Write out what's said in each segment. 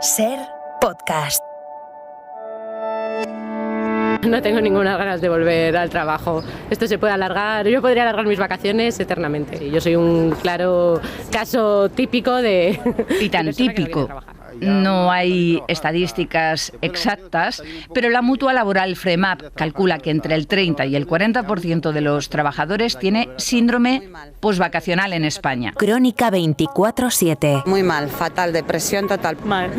SER Podcast. No tengo ninguna ganas de volver al trabajo. Esto se puede alargar, yo podría alargar mis vacaciones eternamente. Yo soy un claro caso típico de... Y tan típico. No hay estadísticas exactas, pero la Mutua Laboral FREMAP calcula que entre el 30 y el 40% de los trabajadores tiene síndrome posvacacional en España. Crónica 24/7. Muy mal, fatal, depresión total. Mal,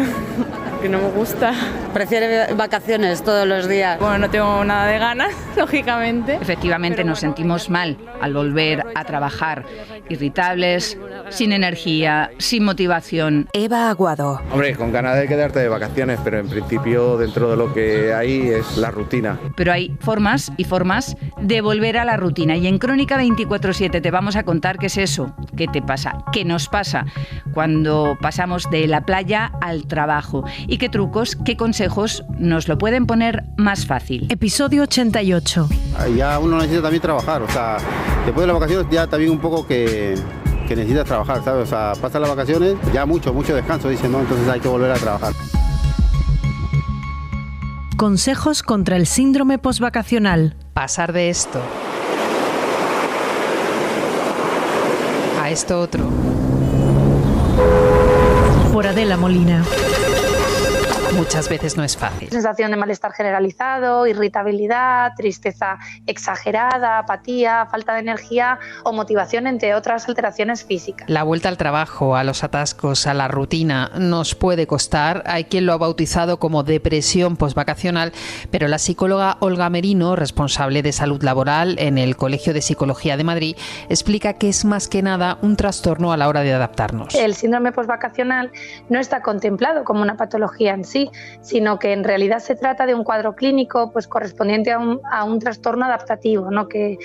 que no me gusta. ¿Prefiere vacaciones todos los días? Bueno, no tengo nada de ganas, lógicamente. Efectivamente, nos sentimos mal al volver a trabajar, irritables, sin energía, sin motivación. Eva Aguado. Hombre, con ganas de quedarte de vacaciones, pero en principio dentro de lo que hay es la rutina. Pero hay formas y formas de volver a la rutina. Y en Crónica 24/7 te vamos a contar qué es eso, qué te pasa, qué nos pasa cuando pasamos de la playa al trabajo y qué trucos, qué consejos nos lo pueden poner más fácil. Episodio 88. Ya uno necesita también trabajar, o sea, después de las vacaciones ya también un poco que necesitas trabajar, ¿sabes? O sea, pasan las vacaciones, ya mucho descanso, dicen, ¿no? Entonces hay que volver a trabajar. Consejos contra el síndrome posvacacional. Pasar de esto a esto otro. Por Adela Molina. Muchas veces no es fácil. Sensación de malestar generalizado, irritabilidad, tristeza exagerada, apatía, falta de energía o motivación, entre otras alteraciones físicas. La vuelta al trabajo, a los atascos, a la rutina nos puede costar. Hay quien lo ha bautizado como depresión posvacacional, pero la psicóloga Olga Merino, responsable de salud laboral en el Colegio de Psicología de Madrid, explica que es más que nada un trastorno a la hora de adaptarnos. El síndrome posvacacional no está contemplado como una patología en sí, sino que en realidad se trata de un cuadro clínico pues correspondiente a un trastorno adaptativo, ¿no? que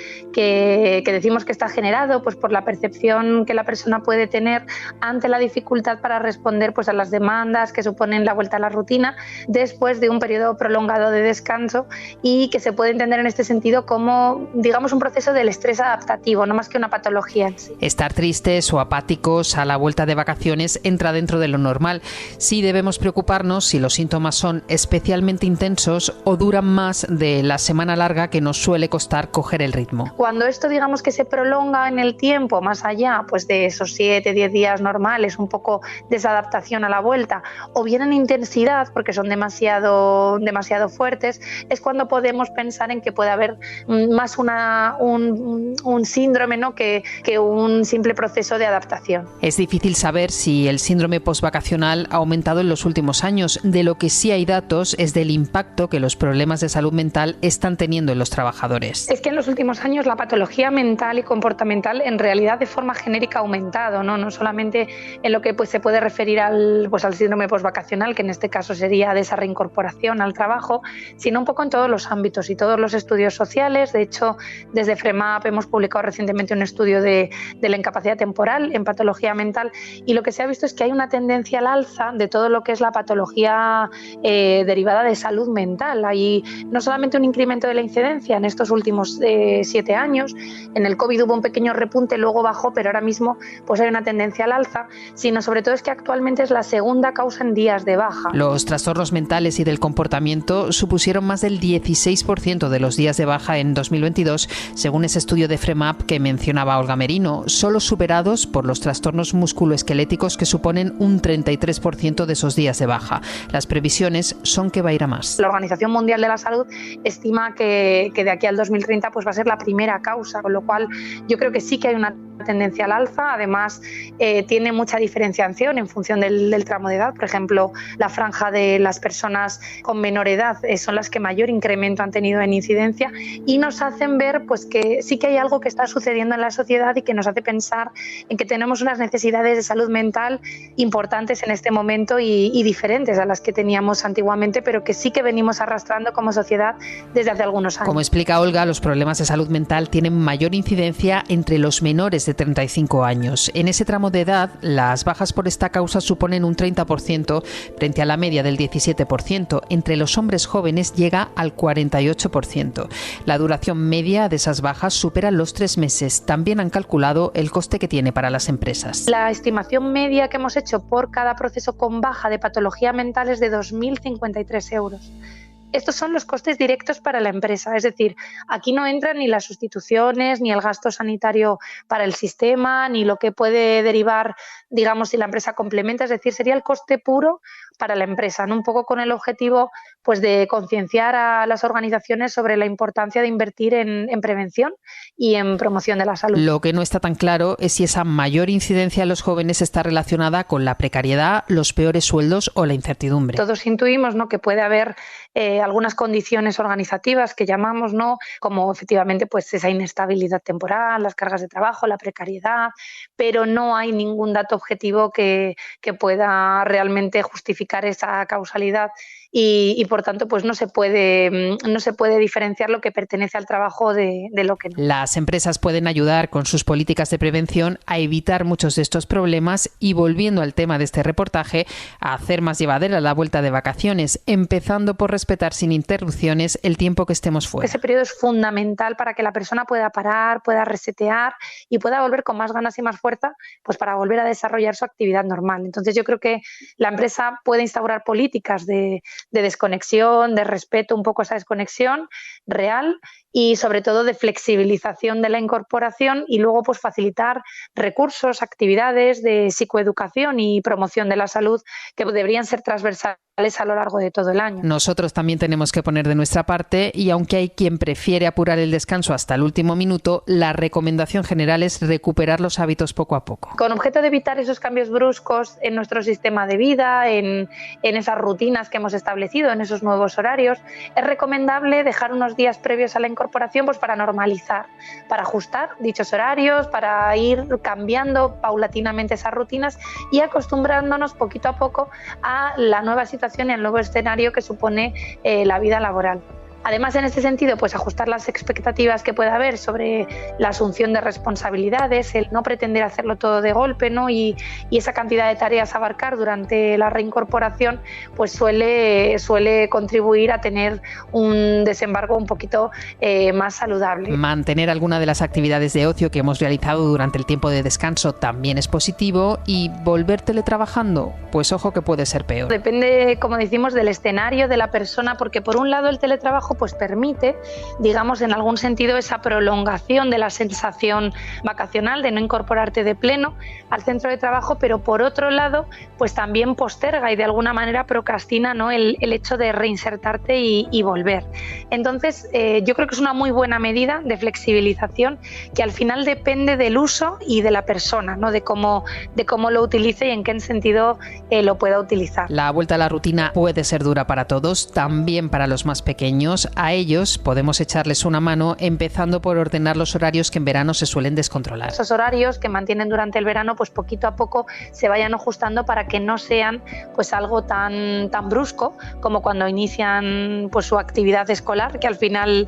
decimos que está generado pues por la percepción que la persona puede tener ante la dificultad para responder pues a las demandas que suponen la vuelta a la rutina después de un periodo prolongado de descanso, y que se puede entender en este sentido como, digamos, un proceso del estrés adaptativo, no más que una patología en sí. Estar tristes o apáticos a la vuelta de vacaciones entra dentro de lo normal. Sí debemos preocuparnos si los síntomas son especialmente intensos o duran más de la semana larga que nos suele costar coger el ritmo. Cuando esto, digamos, que se prolonga en el tiempo, más allá pues de esos 7-10 días normales, un poco desadaptación a la vuelta, o bien en intensidad porque son demasiado fuertes, es cuando podemos pensar en que puede haber más un síndrome, ¿no? que un simple proceso de adaptación. Es difícil saber si el síndrome posvacacional ha aumentado en los últimos años. De lo que sí hay datos es del impacto que los problemas de salud mental están teniendo en los trabajadores. Es que en los últimos años la patología mental y comportamental en realidad de forma genérica ha aumentado, no solamente en lo que pues se puede referir al síndrome posvacacional, que en este caso sería de esa reincorporación al trabajo, sino un poco en todos los ámbitos y todos los estudios sociales. De hecho, desde FREMAP hemos publicado recientemente un estudio de la incapacidad temporal en patología mental, y lo que se ha visto es que hay una tendencia al alza de todo lo que es la patología derivada de salud mental. Hay no solamente un incremento de la incidencia en estos últimos 7 años, en el COVID hubo un pequeño repunte, luego bajó, pero ahora mismo pues hay una tendencia al alza, sino sobre todo es que actualmente es la segunda causa en días de baja. Los trastornos mentales y del comportamiento supusieron más del 16% de los días de baja en 2022, según ese estudio de FREMAP que mencionaba Olga Merino, solo superados por los trastornos musculoesqueléticos, que suponen un 33% de esos días de baja. Las previsiones son que va a ir a más. La Organización Mundial de la Salud estima que de aquí al 2030 pues va a ser la primera causa, con lo cual yo creo que sí que hay una tendencia al alza. Además, tiene mucha diferenciación en función del tramo de edad. Por ejemplo, la franja de las personas con menor edad son las que mayor incremento han tenido en incidencia, y nos hacen ver pues que sí que hay algo que está sucediendo en la sociedad y que nos hace pensar en que tenemos unas necesidades de salud mental importantes en este momento y diferentes a las que teníamos antiguamente, pero que sí que venimos arrastrando como sociedad desde hace algunos años. Como explica Olga, los problemas de salud mental tienen mayor incidencia entre los menores de 35 años. En ese tramo de edad, las bajas por esta causa suponen un 30% frente a la media del 17%. Entre los hombres jóvenes llega al 48%. La duración media de esas bajas supera los 3 meses. También han calculado el coste que tiene para las empresas. La estimación media que hemos hecho por cada proceso con baja de patología mental es de 2.053 euros. Estos son los costes directos para la empresa, es decir, aquí no entran ni las sustituciones, ni el gasto sanitario para el sistema, ni lo que puede derivar, digamos, si la empresa complementa, es decir, sería el coste puro para la empresa, ¿no? Un poco con el objetivo pues de concienciar a las organizaciones sobre la importancia de invertir en prevención y en promoción de la salud. Lo que no está tan claro es si esa mayor incidencia en los jóvenes está relacionada con la precariedad, los peores sueldos o la incertidumbre. Todos intuimos, ¿no?, que puede haber algunas condiciones organizativas que llamamos, ¿no?, como efectivamente pues esa inestabilidad temporal, las cargas de trabajo, la precariedad, pero no hay ningún dato objetivo que pueda realmente justificar esa causalidad y por tanto pues no se puede diferenciar lo que pertenece al trabajo de lo que no. Las empresas pueden ayudar con sus políticas de prevención a evitar muchos de estos problemas y, volviendo al tema de este reportaje, a hacer más llevadera la vuelta de vacaciones, empezando por respetar sin interrupciones el tiempo que estemos fuera. Ese periodo es fundamental para que la persona pueda parar, pueda resetear y pueda volver con más ganas y más fuerza, pues para volver a desarrollar su actividad normal. Entonces yo creo que la empresa puede instaurar políticas de desconexión, de respeto un poco a esa desconexión real y sobre todo de flexibilización de la incorporación y luego pues facilitar recursos, actividades de psicoeducación y promoción de la salud que deberían ser transversales a lo largo de todo el año. Nosotros también tenemos que poner de nuestra parte y aunque hay quien prefiere apurar el descanso hasta el último minuto, la recomendación general es recuperar los hábitos poco a poco. Con objeto de evitar esos cambios bruscos en nuestro sistema de vida, en esas rutinas que hemos establecido, en esos nuevos horarios, es recomendable dejar unos días previos a la incorporación pues para normalizar, para ajustar dichos horarios, para ir cambiando paulatinamente esas rutinas y acostumbrándonos poquito a poco a la nueva situación y al nuevo escenario que supone la vida laboral. Además, en este sentido, pues ajustar las expectativas que pueda haber sobre la asunción de responsabilidades, el no pretender hacerlo todo de golpe, ¿no? Y esa cantidad de tareas a abarcar durante la reincorporación, pues suele contribuir a tener un desembarco un poquito más saludable. Mantener alguna de las actividades de ocio que hemos realizado durante el tiempo de descanso también es positivo y volver teletrabajando, pues ojo que puede ser peor. Depende, como decimos, del escenario de la persona, porque por un lado el teletrabajo pues permite, digamos, en algún sentido esa prolongación de la sensación vacacional de no incorporarte de pleno al centro de trabajo, pero por otro lado pues también posterga y de alguna manera procrastina, ¿no?, el hecho de reinsertarte y volver. Entonces yo creo que es una muy buena medida de flexibilización que al final depende del uso y de la persona, ¿no?, de cómo lo utilice y en qué sentido lo pueda utilizar. La vuelta a la rutina puede ser dura para todos, también para los más pequeños. A ellos podemos echarles una mano empezando por ordenar los horarios que en verano se suelen descontrolar. Esos horarios que mantienen durante el verano pues poquito a poco se vayan ajustando para que no sean pues algo tan brusco como cuando inician pues su actividad escolar, que al final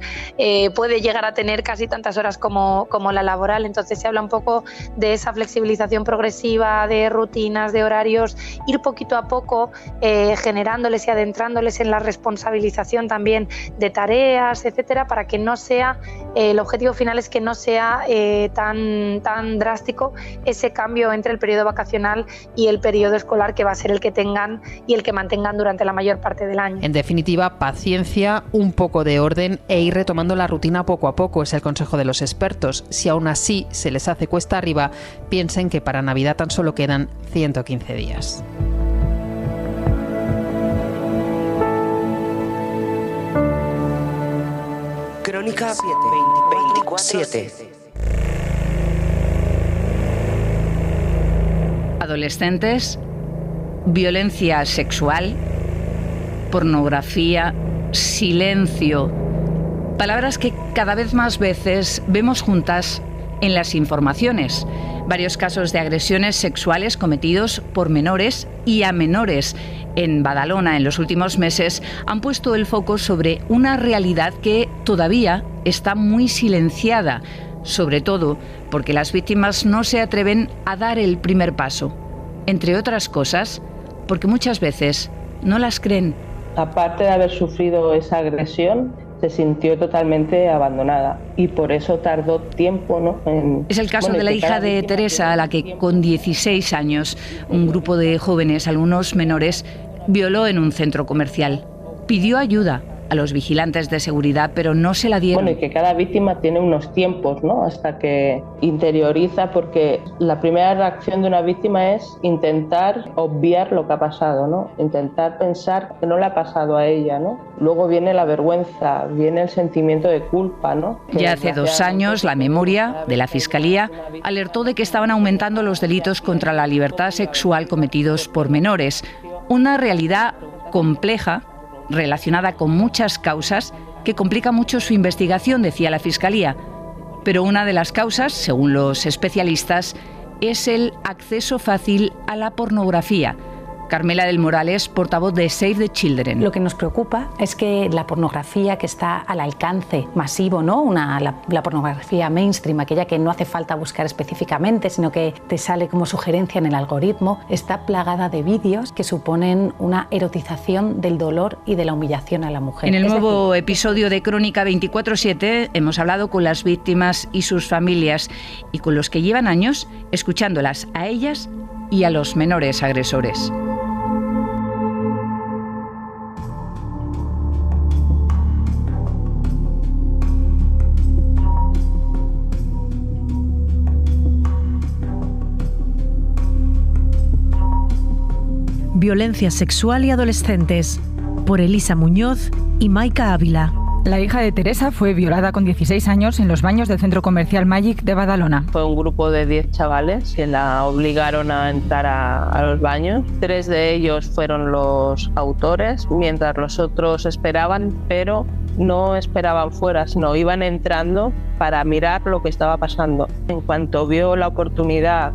puede llegar a tener casi tantas horas como la laboral. Entonces se habla un poco de esa flexibilización progresiva, de rutinas, de horarios, ir poquito a poco generándoles y adentrándoles en la responsabilización también de tareas, etcétera, para que no sea, el objetivo final es que no sea tan drástico ese cambio entre el periodo vacacional y el periodo escolar, que va a ser el que tengan y el que mantengan durante la mayor parte del año. En definitiva, paciencia, un poco de orden e ir retomando la rutina poco a poco es el consejo de los expertos. Si aún así se les hace cuesta arriba, piensen que para Navidad tan solo quedan 115 días. Crónica 24/7. Adolescentes, violencia sexual, pornografía, silencio. Palabras que cada vez más veces vemos juntas en las informaciones. Varios casos de agresiones sexuales cometidos por menores y a menores en Badalona en los últimos meses han puesto el foco sobre una realidad que todavía está muy silenciada. sobre todo porque las víctimas no se atreven a dar el primer paso. Entre otras cosas, porque muchas veces no las creen. Aparte de haber sufrido esa agresión, se sintió totalmente abandonada y por eso tardó tiempo, ¿no? Es el caso de la hija de Teresa, a la que con 16 años un grupo de jóvenes, algunos menores, violó en un centro comercial. Pidió ayuda a los vigilantes de seguridad, pero no se la dieron. Bueno, y que cada víctima tiene unos tiempos, ¿no? Hasta que interioriza, porque la primera reacción de una víctima es intentar obviar lo que ha pasado, ¿no? Intentar pensar que no le ha pasado a ella, ¿no? Luego viene la vergüenza, viene el sentimiento de culpa, ¿no? Ya hace 2 años, la memoria de la Fiscalía alertó de que estaban aumentando los delitos contra la libertad sexual cometidos por menores. Una realidad compleja, relacionada con muchas causas, que complica mucho su investigación, decía la Fiscalía. Pero una de las causas, según los especialistas, es el acceso fácil a la pornografía. Carmela del Moral es portavoz de Save the Children. Lo que nos preocupa es que la pornografía que está al alcance masivo, ¿no? La pornografía mainstream, aquella que no hace falta buscar específicamente, sino que te sale como sugerencia en el algoritmo, está plagada de vídeos que suponen una erotización del dolor y de la humillación a la mujer. En el nuevo episodio de Crónica 24/7 hemos hablado con las víctimas y sus familias y con los que llevan años escuchándolas a ellas y a los menores agresores. Violencia sexual y adolescentes, por Elisa Muñoz y Maika Ávila. La hija de Teresa fue violada con 16 años en los baños del centro comercial Magic de Badalona. Fue un grupo de 10 chavales que la obligaron a entrar a los baños. 3 de ellos fueron los autores, mientras los otros esperaban, pero no esperaban fuera, sino iban entrando para mirar lo que estaba pasando. En cuanto vio la oportunidad,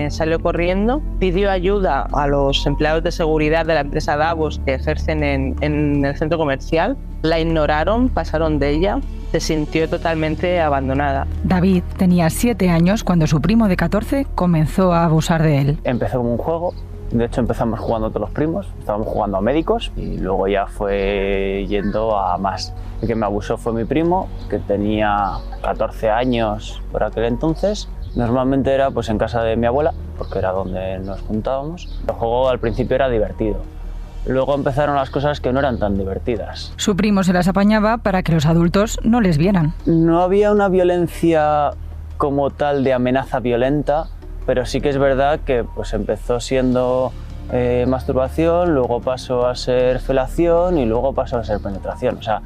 salió corriendo, pidió ayuda a los empleados de seguridad de la empresa Davos que ejercen en el centro comercial. La ignoraron, pasaron de ella, se sintió totalmente abandonada. David tenía 7 años cuando su primo de 14 comenzó a abusar de él. Empezó como un juego, de hecho empezamos jugando todos los primos, estábamos jugando a médicos y luego ya fue yendo a más. El que me abusó fue mi primo, que tenía 14 años por aquel entonces. Normalmente era pues en casa de mi abuela, porque era donde nos juntábamos. El juego al principio era divertido. Luego empezaron las cosas que no eran tan divertidas. Su primo se las apañaba para que los adultos no les vieran. No había una violencia como tal de amenaza violenta, pero sí que es verdad que pues empezó siendo masturbación, luego pasó a ser felación y luego pasó a ser penetración. O sea,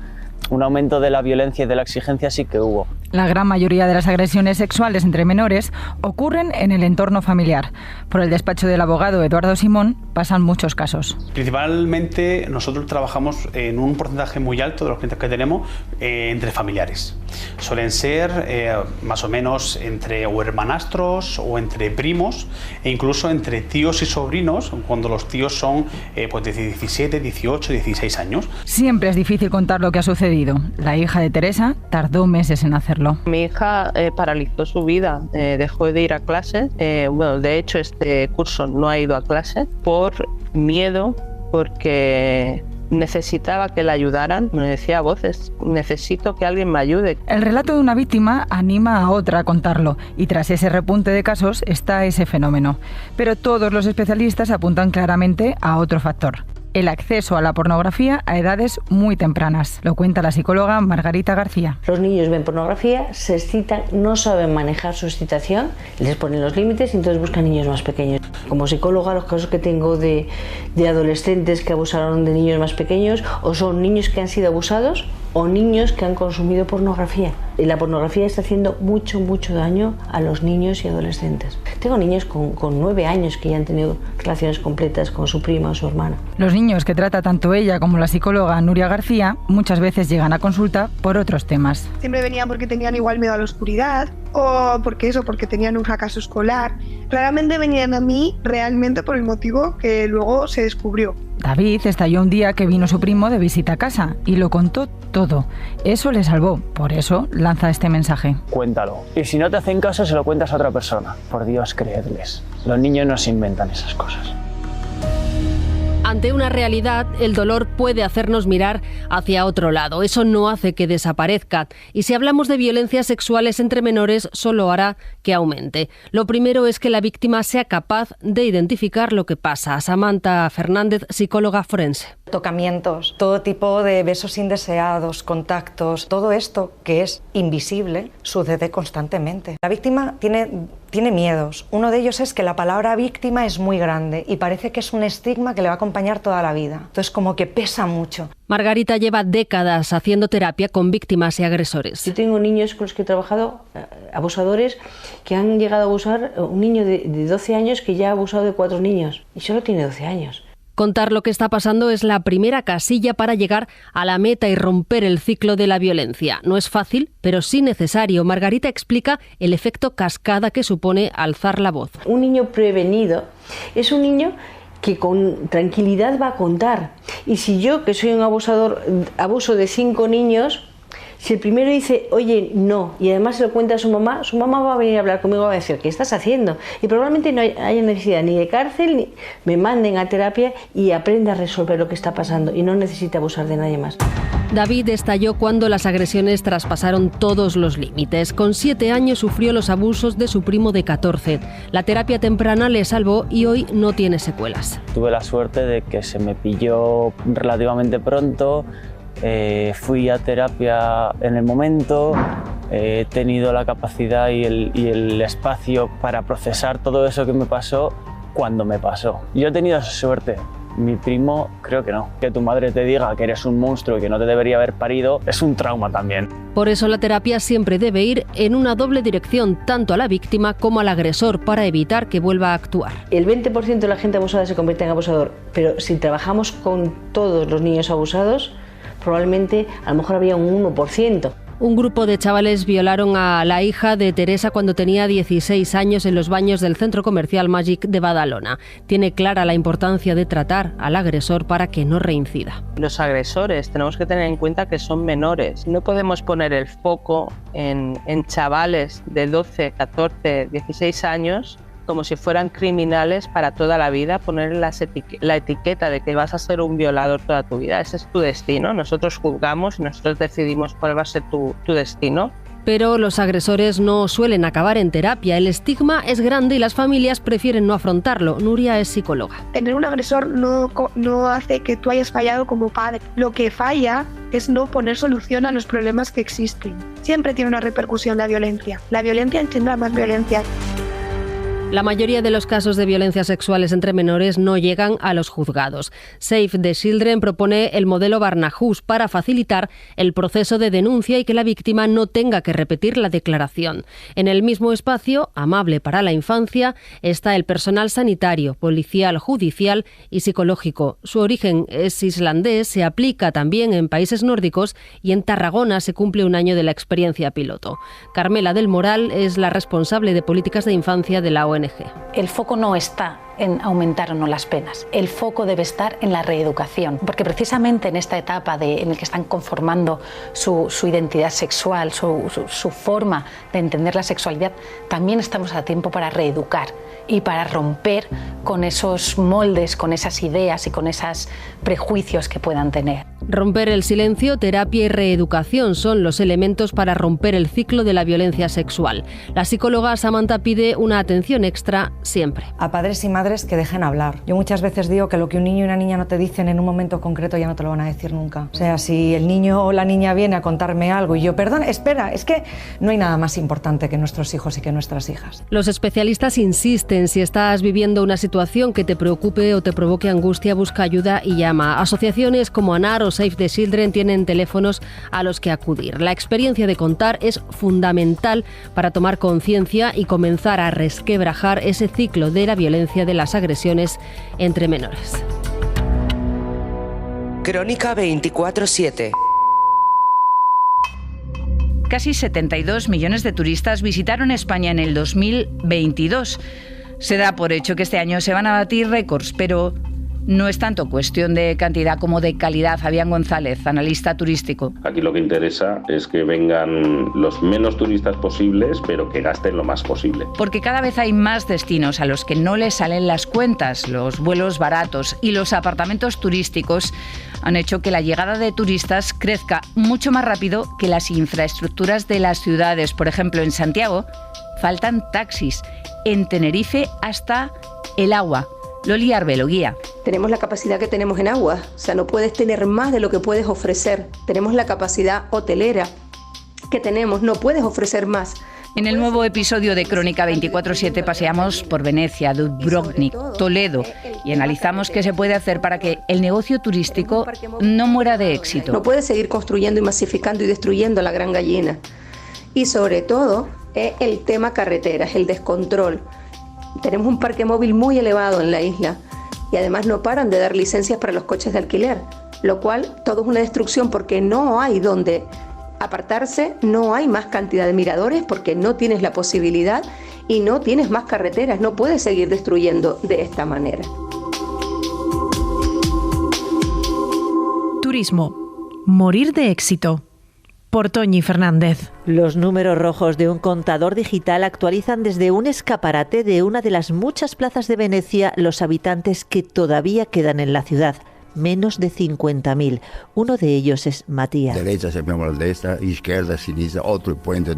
un aumento de la violencia y de la exigencia sí que hubo. La gran mayoría de las agresiones sexuales entre menores ocurren en el entorno familiar. Por el despacho del abogado Eduardo Simón pasan muchos casos. Principalmente nosotros trabajamos en un porcentaje muy alto de los clientes que tenemos entre familiares. Suelen ser más o menos entre o hermanastros o entre primos e incluso entre tíos y sobrinos cuando los tíos son pues de 17, 18, 16 años. Siempre es difícil contar lo que ha sucedido. La hija de Teresa tardó meses en hacerlo. Mi hija paralizó su vida, dejó de ir a clase. Bueno, de hecho este curso no ha ido a clase por miedo, porque necesitaba que la ayudaran. Me decía a voces, necesito que alguien me ayude. El relato de una víctima anima a otra a contarlo y tras ese repunte de casos está ese fenómeno. Pero todos los especialistas apuntan claramente a otro factor: el acceso a la pornografía a edades muy tempranas. Lo cuenta la psicóloga Margarita García. Los niños ven pornografía, se excitan, no saben manejar su excitación, les ponen los límites y entonces buscan niños más pequeños. Como psicóloga, los casos que tengo de adolescentes que abusaron de niños más pequeños o son niños que han sido abusados o niños que han consumido pornografía. Y la pornografía está haciendo mucho daño a los niños y adolescentes. Tengo niños con 9 años que ya han tenido relaciones completas con su prima o su hermana. Los niños que trata tanto ella como la psicóloga Nuria García muchas veces llegan a consulta por otros temas. Siempre venían porque tenían igual miedo a la oscuridad o porque tenían un fracaso escolar. Claramente venían a mí realmente por el motivo que luego se descubrió. David estalló un día que vino su primo de visita a casa y lo contó todo. Eso le salvó, por eso lanza este mensaje. Cuéntalo. Y si no te hacen caso, se lo cuentas a otra persona. Por Dios, creedles. Los niños no se inventan esas cosas. Ante una realidad, el dolor puede hacernos mirar hacia otro lado. Eso no hace que desaparezca. Y si hablamos de violencias sexuales entre menores, solo hará que aumente. Lo primero es que la víctima sea capaz de identificar lo que pasa. Samantha Fernández, psicóloga forense. Tocamientos, todo tipo de besos indeseados, contactos, todo esto que es invisible sucede constantemente. La víctima tiene miedos. Uno de ellos es que la palabra víctima es muy grande y parece que es un estigma que le va a acompañar toda la vida. Entonces como que pesa mucho. Margarita lleva décadas haciendo terapia con víctimas y agresores. Yo tengo niños con los que he trabajado, abusadores, que han llegado a abusar, un niño de 12 años que ya ha abusado de 4 niños y solo tiene 12 años. Contar lo que está pasando es la primera casilla para llegar a la meta y romper el ciclo de la violencia. No es fácil, pero sí necesario. Margarita explica el efecto cascada que supone alzar la voz. Un niño prevenido es un niño que con tranquilidad va a contar. Y si yo, que soy un abusador, abuso de 5 niños, si el primero dice, oye, no, y además se lo cuenta a su mamá va a venir a hablar conmigo y va a decir, ¿qué estás haciendo? Y probablemente no haya necesidad ni de cárcel, ni me manden a terapia y aprenda a resolver lo que está pasando y no necesita abusar de nadie más. David estalló cuando las agresiones traspasaron todos los límites. Con 7 años sufrió los abusos de su primo de 14. La terapia temprana le salvó y hoy no tiene secuelas. Tuve la suerte de que se me pilló relativamente pronto. Fui a terapia en el momento, he tenido la capacidad y el espacio para procesar todo eso que me pasó cuando me pasó. Yo he tenido esa suerte. Mi primo, creo que no. Que tu madre te diga que eres un monstruo y que no te debería haber parido es un trauma también. Por eso la terapia siempre debe ir en una doble dirección, tanto a la víctima como al agresor, para evitar que vuelva a actuar. El 20% de la gente abusada se convierte en abusador, pero si trabajamos con todos los niños abusados, probablemente a lo mejor había un 1%. Un grupo de chavales violaron a la hija de Teresa cuando tenía 16 años en los baños del centro comercial Magic de Badalona. Tiene clara la importancia de tratar al agresor para que no reincida. Los agresores tenemos que tener en cuenta que son menores. No podemos poner el foco en chavales de 12, 14, 16 años como si fueran criminales para toda la vida, poner la etiqueta de que vas a ser un violador toda tu vida. Ese es tu destino. Nosotros juzgamos y nosotros decidimos cuál va a ser tu destino. Pero los agresores no suelen acabar en terapia. El estigma es grande y las familias prefieren no afrontarlo. Nuria es psicóloga. Tener un agresor no hace que tú hayas fallado como padre. Lo que falla es no poner solución a los problemas que existen. Siempre tiene una repercusión la violencia. La violencia engendra más violencia. La mayoría de los casos de violencias sexuales entre menores no llegan a los juzgados. Save the Children propone el modelo Barnahus para facilitar el proceso de denuncia y que la víctima no tenga que repetir la declaración. En el mismo espacio, amable para la infancia, está el personal sanitario, policial, judicial y psicológico. Su origen es islandés, se aplica también en países nórdicos y en Tarragona se cumple un año de la experiencia piloto. Carmela del Moral es la responsable de políticas de infancia de la ONG. El foco no está en aumentar o no las penas. El foco debe estar en la reeducación, porque precisamente en esta etapa en la que están conformando su identidad sexual, su forma de entender la sexualidad, también estamos a tiempo para reeducar y para romper con esos moldes, con esas ideas y con esos prejuicios que puedan tener. Romper el silencio, terapia y reeducación son los elementos para romper el ciclo de la violencia sexual. La psicóloga Samantha pide una atención extra siempre. A padres y madres que dejen hablar. Yo muchas veces digo que lo que un niño y una niña no te dicen en un momento concreto ya no te lo van a decir nunca. O sea, si el niño o la niña viene a contarme algo y yo, perdón, espera, es que no hay nada más importante que nuestros hijos y que nuestras hijas. Los especialistas insisten, si estás viviendo una situación que te preocupe o te provoque angustia, busca ayuda y llama. Asociaciones como ANAR o Save the Children tienen teléfonos a los que acudir. La experiencia de contar es fundamental para tomar conciencia y comenzar a resquebrajar ese ciclo de la violencia de las agresiones entre menores. Crónica 24/7. Casi 72 millones de turistas visitaron España en el 2022. Se da por hecho que este año se van a batir récords, pero no es tanto cuestión de cantidad como de calidad. Fabián González, analista turístico. Aquí lo que interesa es que vengan los menos turistas posibles, pero que gasten lo más posible. Porque cada vez hay más destinos a los que no les salen las cuentas. Los vuelos baratos y los apartamentos turísticos han hecho que la llegada de turistas crezca mucho más rápido que las infraestructuras de las ciudades. Por ejemplo, en Santiago faltan taxis. En Tenerife hasta el agua. Loli Arbelo, guía. Tenemos la capacidad que tenemos en agua, o sea, no puedes tener más de lo que puedes ofrecer. Tenemos la capacidad hotelera que tenemos, no puedes ofrecer más. En el nuevo episodio de Crónica 24/7 paseamos por Venecia, Dubrovnik, Toledo y analizamos qué se puede hacer para que el negocio turístico no muera de éxito. No puedes seguir construyendo y masificando y destruyendo la gran gallina. Y sobre todo el tema carreteras, el descontrol. Tenemos un parque móvil muy elevado en la isla y además no paran de dar licencias para los coches de alquiler, lo cual todo es una destrucción porque no hay donde apartarse, no hay más cantidad de miradores porque no tienes la posibilidad y no tienes más carreteras, no puedes seguir destruyendo de esta manera. Turismo. Morir de éxito. Por Toñi Fernández. Los números rojos de un contador digital actualizan desde un escaparate de una de las muchas plazas de Venecia los habitantes que todavía quedan en la ciudad. Menos de 50.000. Uno de ellos es Matías,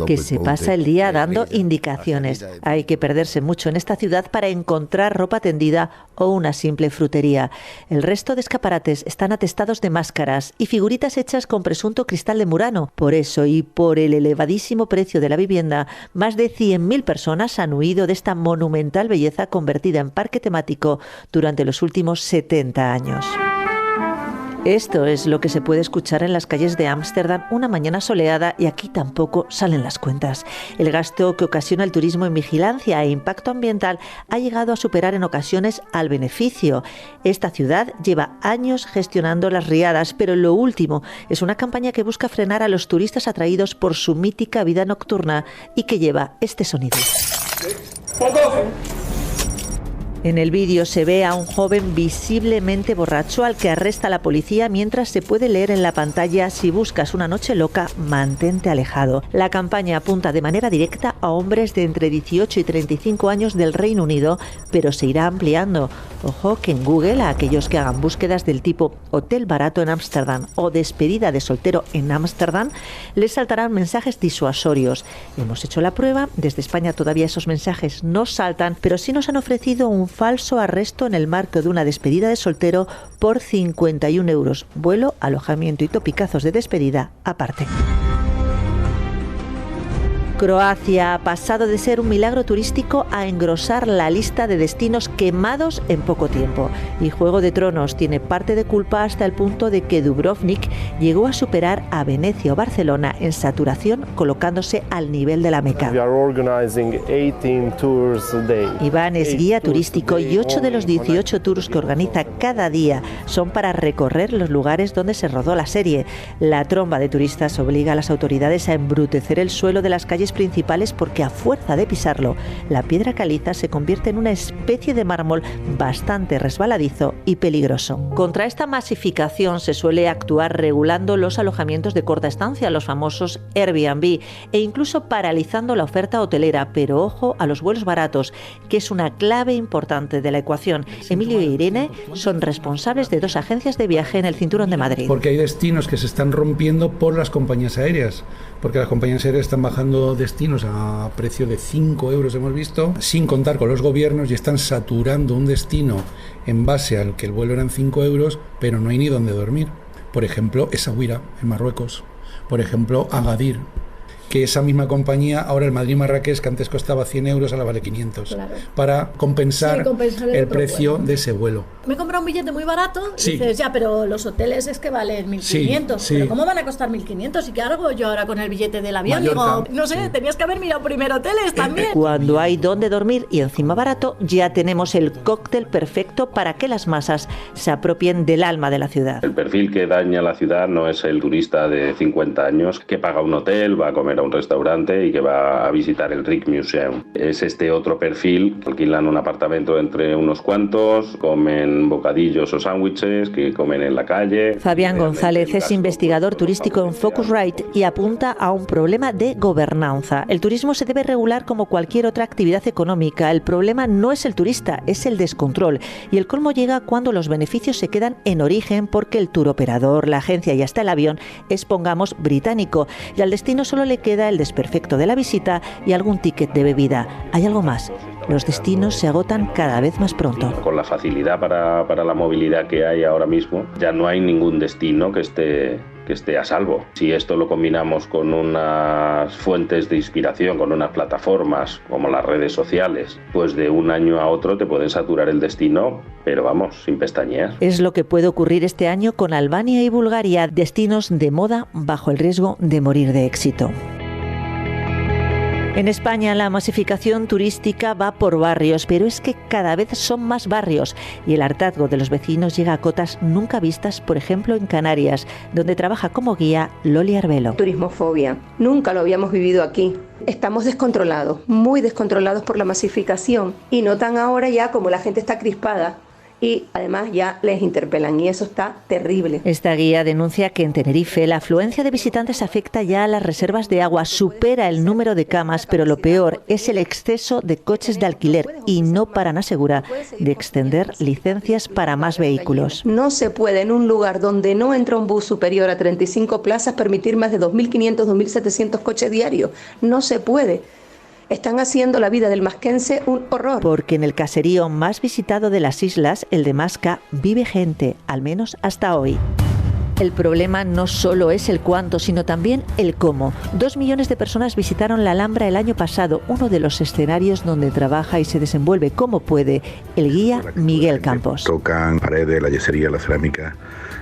que se pasa el día dando indicaciones. Hay que perderse mucho en esta ciudad para encontrar ropa tendida o una simple frutería. El resto de escaparates están atestados de máscaras y figuritas hechas con presunto cristal de Murano. Por eso y por el elevadísimo precio de la vivienda, más de 100.000 personas han huido de esta monumental belleza convertida en parque temático durante los últimos 70 años. Esto es lo que se puede escuchar en las calles de Ámsterdam una mañana soleada y aquí tampoco salen las cuentas. El gasto que ocasiona el turismo en vigilancia e impacto ambiental ha llegado a superar en ocasiones al beneficio. Esta ciudad lleva años gestionando las riadas, pero lo último es una campaña que busca frenar a los turistas atraídos por su mítica vida nocturna y que lleva este sonido. En el vídeo se ve a un joven visiblemente borracho al que arresta la policía mientras se puede leer en la pantalla: si buscas una noche loca, mantente alejado. La campaña apunta de manera directa a hombres de entre 18 y 35 años del Reino Unido, pero se irá ampliando. Ojo que en Google a aquellos que hagan búsquedas del tipo hotel barato en Ámsterdam o despedida de soltero en Ámsterdam, les saltarán mensajes disuasorios. Hemos hecho la prueba, desde España todavía esos mensajes no saltan, pero sí nos han ofrecido un falso arresto en el marco de una despedida de soltero por 51 euros. Vuelo, alojamiento y topicazos de despedida aparte. Croacia ha pasado de ser un milagro turístico a engrosar la lista de destinos quemados en poco tiempo. Y Juego de Tronos tiene parte de culpa hasta el punto de que Dubrovnik llegó a superar a Venecia o Barcelona en saturación, colocándose al nivel de la Meca. Iván es guía turístico y 8 de los 18 tours que organiza cada día son para recorrer los lugares donde se rodó la serie. La tromba de turistas obliga a las autoridades a embrutecer el suelo de las calles principales porque a fuerza de pisarlo, la piedra caliza se convierte en una especie de mármol bastante resbaladizo y peligroso. Contra esta masificación se suele actuar regulando los alojamientos de corta estancia, los famosos Airbnb, e incluso paralizando la oferta hotelera, pero ojo a los vuelos baratos, que es una clave importante de la ecuación. Emilio e Irene son responsables de 2 agencias de viaje en el Cinturón de Madrid. Porque hay destinos que se están rompiendo por las compañías aéreas, porque las compañías aéreas están bajando destinos a precio de 5 euros, hemos visto, sin contar con los gobiernos, y están saturando un destino en base al que el vuelo eran 5 euros, pero no hay ni dónde dormir. Por ejemplo, Essaouira, en Marruecos. Por ejemplo, Agadir, que esa misma compañía, ahora el Madrid-Marrakech, que antes costaba 100 euros, ahora vale 500, claro, para compensar el precio vuelo de ese vuelo. Me he comprado un billete muy barato, Sí. dices, ya, pero los hoteles es que valen 1.500, Sí, sí. pero ¿cómo van a costar 1.500? ¿Y qué hago yo ahora con el billete del avión? Mallorca. Digo, no sé, tenías que haber mirado primero hoteles también. Cuando hay dónde dormir y encima barato, ya tenemos el cóctel perfecto para que las masas se apropien del alma de la ciudad. El perfil que daña la ciudad no es el turista de 50 años que paga un hotel, va a comer a un restaurante y que va a visitar el Rijksmuseum. Es este otro perfil que alquilan un apartamento entre unos cuantos, comen bocadillos o sándwiches, que comen en la calle. Fabián González es investigador turístico en Focusrite y apunta a un problema de gobernanza. El turismo se debe regular como cualquier otra actividad económica. El problema no es el turista, es el descontrol. Y el colmo llega cuando los beneficios se quedan en origen porque el turoperador, la agencia y hasta el avión es, pongamos, británico. Y al destino solo le queda el desperfecto de la visita y algún ticket de bebida. Hay algo más. Los destinos se agotan cada vez más pronto. Con la facilidad para la movilidad que hay ahora mismo, ya no hay ningún destino que esté a salvo. Si esto lo combinamos con unas fuentes de inspiración, con unas plataformas como las redes sociales, pues de un año a otro te pueden saturar el destino, pero vamos, sin pestañear. Es lo que puede ocurrir este año con Albania y Bulgaria, destinos de moda bajo el riesgo de morir de éxito. En España la masificación turística va por barrios, pero es que cada vez son más barrios y el hartazgo de los vecinos llega a cotas nunca vistas, por ejemplo en Canarias, donde trabaja como guía Loli Arbelo. Turismofobia. Nunca lo habíamos vivido aquí. Estamos descontrolados, muy descontrolados por la masificación y notan ahora ya como la gente está crispada. Y además ya les interpelan y eso está terrible. Esta guía denuncia que en Tenerife la afluencia de visitantes afecta ya a las reservas de agua, supera el número de camas, pero lo peor es el exceso de coches de alquiler y no paran, asegura, de extender licencias para más vehículos. No se puede en un lugar donde no entra un bus superior a 35 plazas permitir más de 2.500, 2.700 coches diarios. No se puede. Están haciendo la vida del masquense un horror. Porque en el caserío más visitado de las islas, el de Masca, vive gente, al menos hasta hoy. El problema no solo es el cuánto, sino también el cómo. 2 millones de personas visitaron la Alhambra el año pasado, uno de los escenarios donde trabaja y se desenvuelve como puede el guía Miguel Campos. Tocan paredes, la yesería, la cerámica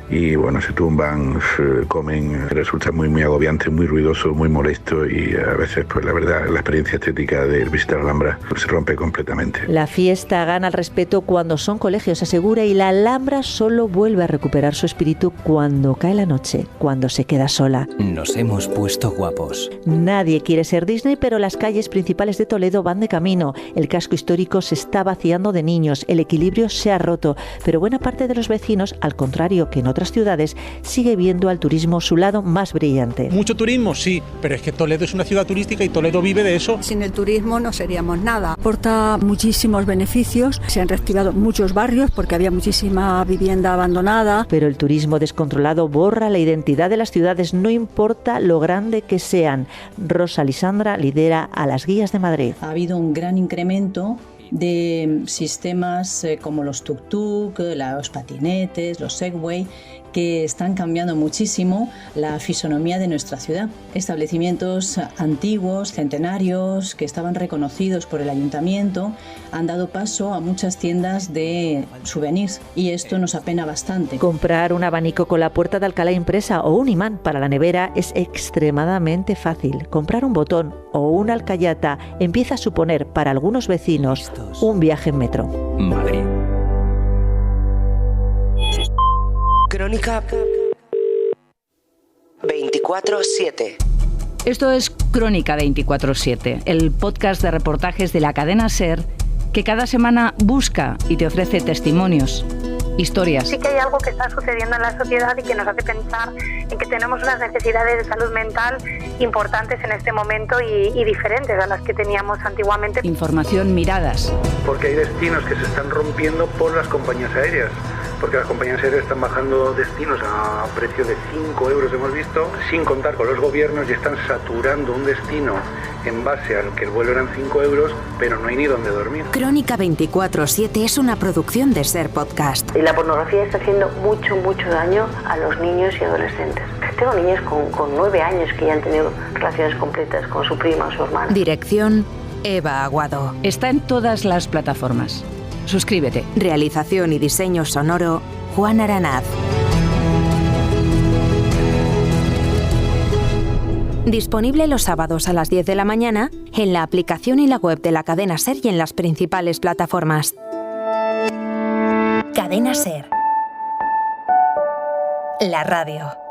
y bueno, se tumban, comen, resulta muy agobiante, muy ruidoso, muy molesto y a veces pues la verdad la experiencia estética de visitar Alhambra se rompe completamente. La fiesta gana el respeto cuando son colegios, asegura, y la Alhambra solo vuelve a recuperar su espíritu cuando cae la noche, cuando se queda sola. Nos hemos puesto guapos. Nadie quiere ser Disney, pero las calles principales de Toledo van de camino. El casco histórico se está vaciando de niños, el equilibrio se ha roto, pero buena parte de los vecinos, al contrario que en otras ciudades, sigue viendo al turismo su lado más brillante. Mucho turismo, sí, pero es que Toledo es una ciudad turística y Toledo vive de eso. Sin el turismo no seríamos nada. Aporta muchísimos beneficios, se han reactivado muchos barrios porque había muchísima vivienda abandonada. Pero el turismo descontrolado borra la identidad de las ciudades, no importa lo grande que sean. Rosa Lisandra lidera a las guías de Madrid. Ha habido un gran incremento de sistemas como los tuk-tuk, los patinetes, los Segway, que están cambiando muchísimo la fisonomía de nuestra ciudad. Establecimientos antiguos, centenarios, que estaban reconocidos por el ayuntamiento, han dado paso a muchas tiendas de souvenirs y esto nos apena bastante. Comprar un abanico con la puerta de Alcalá impresa o un imán para la nevera es extremadamente fácil. Comprar un botón o una alcayata empieza a suponer para algunos vecinos un viaje en metro. Madrid. Crónica 24/7. Esto es Crónica 24/7, el podcast de reportajes de la cadena SER que cada semana busca y te ofrece testimonios, historias. Sí que hay algo que está sucediendo en la sociedad y que nos hace pensar en que tenemos unas necesidades de salud mental importantes en este momento y diferentes a las que teníamos antiguamente. Información, miradas. Porque hay destinos que se están rompiendo por las compañías aéreas. Porque las compañías aéreas están bajando destinos a precio de 5 euros, hemos visto, sin contar con los gobiernos, y están saturando un destino en base al que el vuelo eran 5 euros, pero no hay ni dónde dormir. Crónica 24/7 es una producción de SER Podcast. Y la pornografía está haciendo mucho daño a los niños y adolescentes. Tengo niños con 9 años que ya han tenido relaciones completas con su prima o su hermana. Dirección: Eva Aguado. Está en todas las plataformas. Suscríbete. Realización y diseño sonoro: Juan Aranaz. Disponible los sábados a las 10 de la mañana en la aplicación y la web de la cadena SER y en las principales plataformas. Cadena SER. La radio.